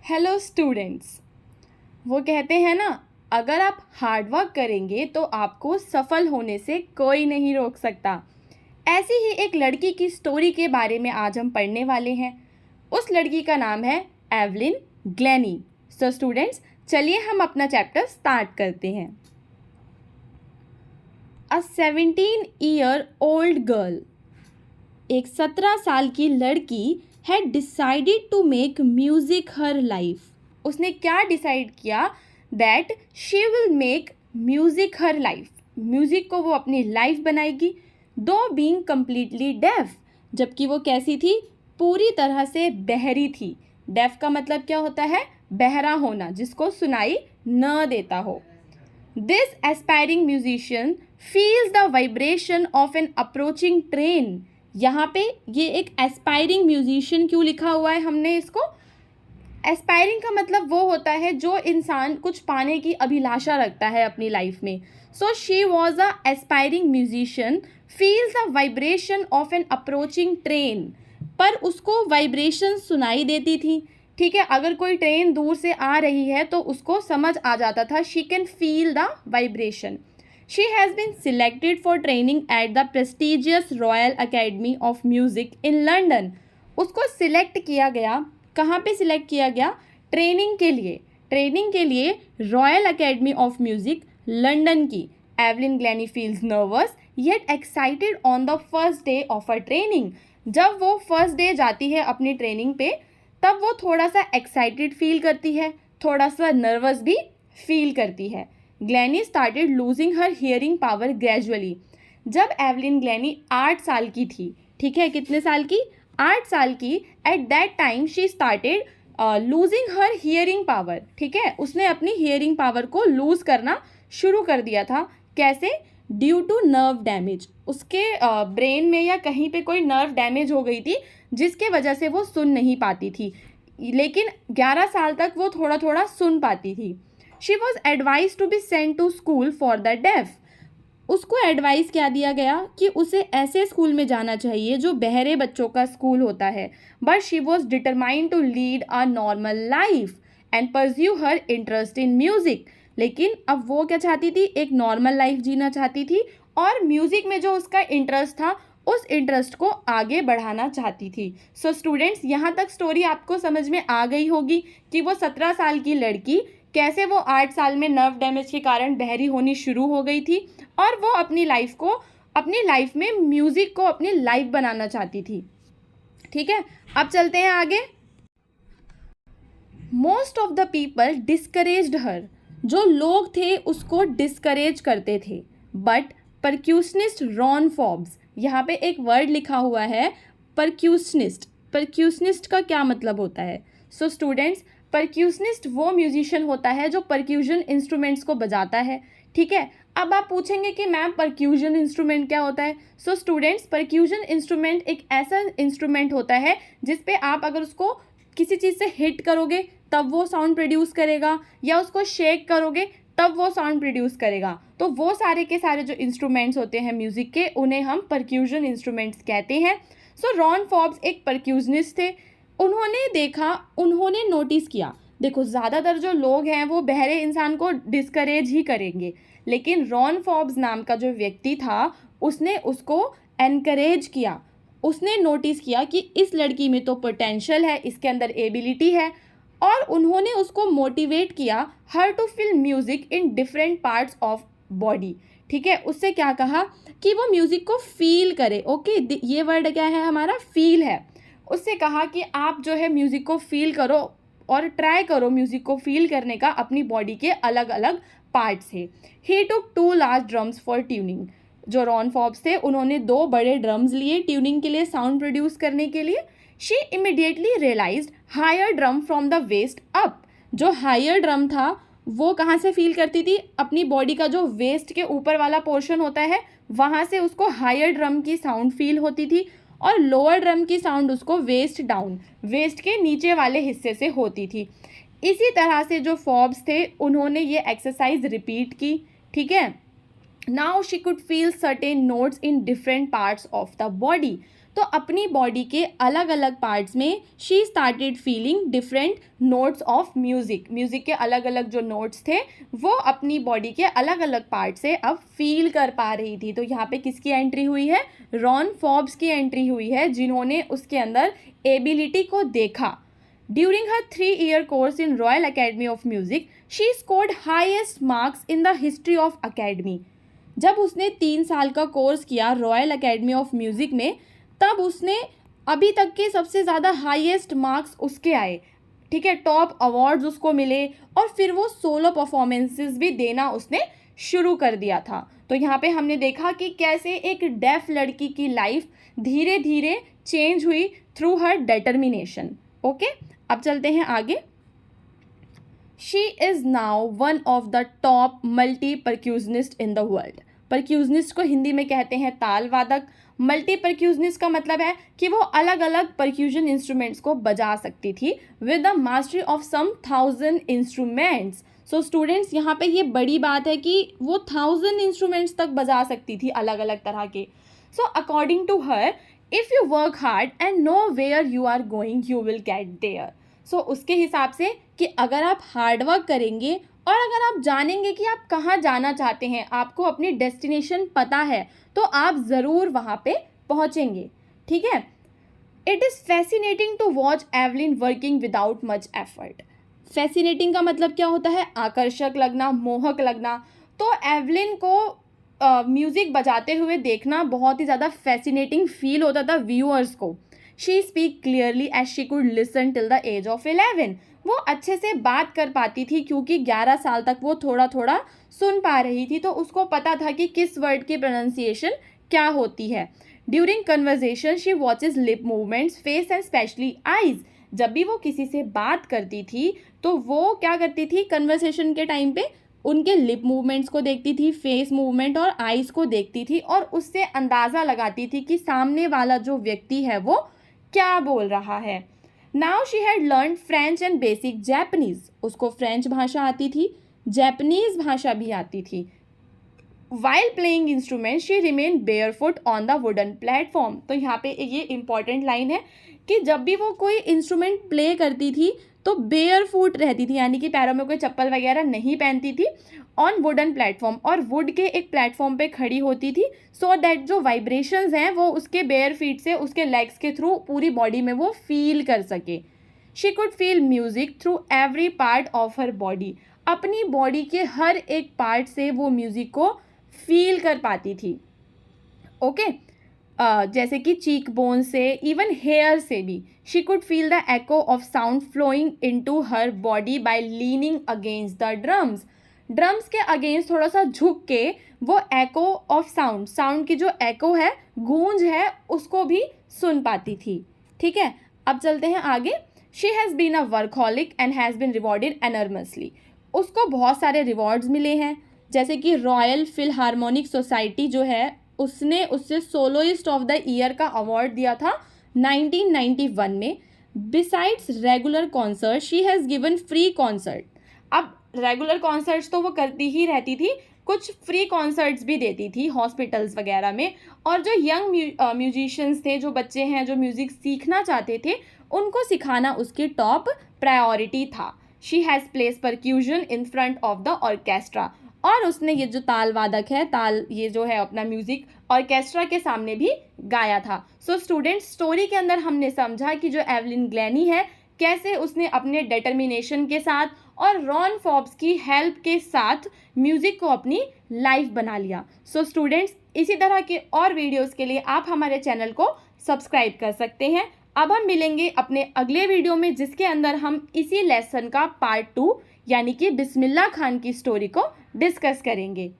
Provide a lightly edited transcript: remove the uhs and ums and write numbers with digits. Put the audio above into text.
Hello students. वो कहते हैं ना, अगर आप हार्ड वर्क करेंगे तो आपको सफल होने से कोई नहीं रोक सकता। ऐसी ही एक लड़की की स्टोरी के बारे में आज हम पढ़ने वाले हैं। उस लड़की का नाम है एवलिन ग्लेनी। सो स्टूडेंट्स, चलिए हम अपना चैप्टर स्टार्ट करते हैं। अ 17-year-old गर्ल, एक 17 साल की लड़की had decided to make music her life. उसने क्या डिसाइड किया? That she will make music her life. Music को वो अपनी लाइफ बनाएगी, दो बीइंग कम्प्लीटली डेफ। जबकि वो कैसी थी? पूरी तरह से बहरी थी। डेफ का मतलब क्या होता है? बहरा होना, जिसको सुनाई न देता हो। This aspiring musician feels the vibration of N approaching train. यहाँ पे ये एक एस्पायरिंग म्यूजिशियन क्यों लिखा हुआ है हमने इसको? एस्पायरिंग का मतलब वो होता है जो इंसान कुछ पाने की अभिलाषा रखता है अपनी लाइफ में। So she was a aspiring musician feels the vibration of N approaching train. पर उसको वाइब्रेशन सुनाई देती थी। ठीक है, अगर कोई ट्रेन दूर से आ रही है तो उसको समझ आ जाता था। She can feel the vibration. She has been selected for training at the prestigious Royal Academy of Music in London. उसको सिलेक्ट किया गया। कहाँ पे सिलेक्ट किया गया? ट्रेनिंग के लिए। ट्रेनिंग के लिए royal academy of music London की। Evelyn Glennie feels nervous yet excited on the first day of a training. जब वो फर्स्ट डे जाती है अपनी ट्रेनिंग पे, तब वो थोड़ा सा एक्साइटेड फील करती है, थोड़ा सा नर्वस भी फील करती है। Glenny started losing her hearing power gradually. जब एवलिन ग्लेनी 8 साल की थी, ठीक है, कितने साल की? 8 साल की। At that time she started losing her hearing power. ठीक है, उसने अपनी हियरिंग पावर को लूज करना शुरू कर दिया था। कैसे? Due to nerve damage. उसके ब्रेन में या कहीं पे कोई नर्व डैमेज हो गई थी, जिसके वजह से वो सुन नहीं पाती थी। लेकिन 11 साल तक वो थोड़ा थोड़ा सुन पाती थी। She was advised to be sent to school for the deaf. उसको एडवाइस क्या दिया गया कि उसे ऐसे स्कूल में जाना चाहिए जो बहरे बच्चों का स्कूल होता है। But she was determined to lead a normal life and pursue her interest in music. लेकिन अब वो क्या चाहती थी? एक नॉर्मल लाइफ जीना चाहती थी और म्यूजिक में जो उसका इंटरेस्ट था, उस इंटरेस्ट को आगे बढ़ाना चाहती थी। सो स्टूडेंट्स, यहाँ तक स्टोरी आपको समझ में आ गई होगी कि वो 17 साल की लड़की कैसे वो 8 साल में नर्व डैमेज के कारण बहरी होनी शुरू हो गई थी और वो अपनी लाइफ में म्यूज़िक को अपनी लाइफ बनाना चाहती थी। ठीक है, अब चलते हैं आगे। Most of the people discouraged her. जो लोग थे उसको डिस्करेज करते थे। बट परक्यूशनिस्ट रॉन फॉब्स, यहाँ पे एक वर्ड लिखा हुआ है परक्यूशनिस्ट। परक्यूशनिस्ट का क्या मतलब होता है? सो स्टूडेंट्स, परक्यूशनिस्ट वो म्यूजिशियन होता है जो परक्यूजन इंस्ट्रूमेंट्स को बजाता है। ठीक है, अब आप पूछेंगे कि मैम परक्यूजन इंस्ट्रूमेंट क्या होता है? सो स्टूडेंट्स, परक्यूजन इंस्ट्रूमेंट एक ऐसा इंस्ट्रूमेंट होता है जिसपे आप अगर उसको किसी चीज़ से हिट करोगे तब वो साउंड प्रोड्यूस करेगा, या उसको शेक करोगे तब वो साउंड प्रोड्यूस करेगा। तो वो सारे के सारे जो इंस्ट्रूमेंट्स होते हैं म्यूज़िक के, उन्हें हम परक्यूजन इंस्ट्रूमेंट्स कहते हैं। सो रॉन फॉब्स एक परक्यूजनिस्ट थे। उन्होंने देखा, उन्होंने नोटिस किया। देखो, ज़्यादातर जो लोग हैं वो बहरे इंसान को डिस्करेज ही करेंगे, लेकिन रॉन फॉब्स नाम का जो व्यक्ति था, उसने उसको एनकरेज किया। उसने नोटिस किया कि इस लड़की में तो पोटेंशियल है, इसके अंदर एबिलिटी है, और उन्होंने उसको मोटिवेट किया her to feel music in different parts of body. ठीक है, उससे क्या कहा कि वो म्यूज़िक को फील करे। ओके, ये वर्ड क्या है हमारा? फील है। उससे कहा कि आप जो है म्यूज़िक को फील करो और ट्राई करो म्यूज़िक को फील करने का अपनी बॉडी के अलग अलग पार्ट से। ही टुक 2 लार्ज ड्रम्स फॉर ट्यूनिंग। जो रॉन फॉब्स थे, उन्होंने 2 बड़े ड्रम्स लिए ट्यूनिंग के लिए, साउंड प्रोड्यूस करने के लिए। She immediately realised higher drum from the waist up. जो हायर ड्रम था वो कहाँ से फील करती थी? अपनी बॉडी का जो वेस्ट के ऊपर वाला पोर्शन होता है, वहाँ से उसको हायर ड्रम की साउंड फील होती थी, और लोअर ड्रम की साउंड उसको वेस्ट डाउन, वेस्ट के नीचे वाले हिस्से से होती थी। इसी तरह से जो फॉब्स थे, उन्होंने ये एक्सरसाइज रिपीट की। ठीक है, now she could feel certain notes in different parts of the body. तो अपनी बॉडी के अलग अलग पार्ट्स में she started feeling different notes of music. Music के अलग अलग जो नोट्स थे वो अपनी बॉडी के अलग अलग पार्ट से अब फील कर पा रही थी। तो यहाँ पे किसकी एंट्री हुई है? रॉन फॉब्स की एंट्री हुई है, जिन्होंने उसके अंदर एबिलिटी को देखा। During her 3-year course in Royal Academy of Music, she scored highest marks in the history of Academy. जब उसने 3 साल का कोर्स किया रॉयल अकेडमी ऑफ म्यूज़िक में, तब उसने अभी तक के सबसे ज़्यादा हाईएस्ट मार्क्स उसके आए, ठीक है, टॉप अवार्ड्स उसको मिले, और फिर वो सोलो परफॉर्मेंसेस भी देना उसने शुरू कर दिया था। तो यहाँ पे हमने देखा कि कैसे एक डेफ लड़की की लाइफ धीरे धीरे चेंज हुई थ्रू हर डिटर्मिनेशन। ओके, अब चलते हैं आगे। She is now one of the top multi percussionist in the world. Percussionist को हिंदी में कहते हैं ताल वादक। मल्टी परक्यूजनिस्ट का मतलब है कि वो अलग अलग परक्यूजन इंस्ट्रूमेंट्स को बजा सकती थी with the mastery of some 1000 instruments. So students, यहाँ पे ये बड़ी बात है कि वो 1000 इंस्ट्रूमेंट्स तक बजा सकती थी अलग अलग तरह के। So according to her, if you work hard and know where you are going you will get there. सो उसके हिसाब से कि अगर आप हार्ड वर्क करेंगे और अगर आप जानेंगे कि आप कहाँ जाना चाहते हैं, आपको अपनी डेस्टिनेशन पता है, तो आप ज़रूर वहाँ पे पहुँचेंगे। ठीक है। It is fascinating to watch Evelyn working without much effort. Fascinating का मतलब क्या होता है? आकर्षक लगना, मोहक लगना। तो एवलिन को म्यूज़िक बजाते हुए देखना बहुत ही ज़्यादा फैसिनेटिंग फील होता था व्यूअर्स को। She speak clearly as she could listen till the age of 11। वो अच्छे से बात कर पाती थी क्योंकि 11 साल तक वो थोड़ा थोड़ा सुन पा रही थी, तो उसको पता था कि किस वर्ड की प्रोनाउंसिएशन क्या होती है। During conversation she watches lip movements, face and specially eyes. जब भी वो किसी से बात करती थी तो वो क्या करती थी? कन्वर्सेशन के टाइम पे उनके लिप मूवमेंट्स को देखती थी, फेस मूवमेंट और आईज को देखती थी, और उससे अंदाज़ा लगाती थी कि सामने वाला जो व्यक्ति है वो क्या बोल रहा है। Now she had learn French and basic Japanese. उसको फ्रेंच भाषा आती थी, जैपनीज़ भाषा भी आती थी। While playing instrument she remain barefoot on the wooden platform. तो यहाँ पे ये इंपॉर्टेंट लाइन है कि जब भी वो कोई इंस्ट्रूमेंट प्ले करती थी तो बेयर फुट रहती थी, यानी कि पैरों में कोई चप्पल वगैरह नहीं पहनती थी, ऑन वुडन प्लेटफॉर्म, और वुड के एक प्लेटफॉर्म पे खड़ी होती थी, सो दैट जो वाइब्रेशंस हैं वो उसके बेयर फीट से उसके लेग्स के थ्रू पूरी बॉडी में वो फील कर सके। She could feel music through every part of her body. अपनी बॉडी के हर एक पार्ट से वो म्यूजिक को फील कर पाती थी। ओके, जैसे कि चीक बोन से, इवन हेयर से भी। She could feel the echo of sound flowing into her body by leaning against the drums. Drums के अगेंस्ट थोड़ा सा झुक के वो एको ऑफ साउंड, साउंड की जो एको है, गूंज है, उसको भी सुन पाती थी। ठीक है, अब चलते हैं आगे। She has been a workaholic and has been rewarded enormously. उसको बहुत सारे रिवॉर्ड्स मिले हैं, जैसे कि रॉयल फिलहार्मोनिक सोसाइटी जो है उसने उससे सोलोइस्ट ऑफ द ईयर का अवार्ड दिया था 1991 में। Besides regular concert she has given free concert. अब रेगुलर कॉन्सर्ट्स तो वो करती ही रहती थी, कुछ फ्री कॉन्सर्ट्स भी देती थी हॉस्पिटल्स वगैरह में, और जो यंग म्यूजिशियंस थे, जो बच्चे हैं जो म्यूज़िक सीखना चाहते थे, उनको सिखाना उसकी टॉप प्रायोरिटी था। She has place percussion in front of the orchestra, और उसने ये जो ताल वादक है, ताल ये जो है अपना म्यूज़िक ऑर्केस्ट्रा के सामने भी गाया था। सो स्टूडेंट्स, स्टोरी के अंदर हमने समझा कि जो एवलिन ग्लैनी है कैसे उसने अपने डिटर्मिनेशन के साथ और रॉन फॉब्स की हेल्प के साथ म्यूज़िक को अपनी लाइफ बना लिया। सो स्टूडेंट्स, इसी तरह के और वीडियोस के लिए आप हमारे चैनल को सब्सक्राइब कर सकते हैं। अब हम मिलेंगे अपने अगले वीडियो में, जिसके अंदर हम इसी लेसन का पार्ट 2 यानी कि बिस्मिल्लाह खान की स्टोरी को डिस्कस करेंगे।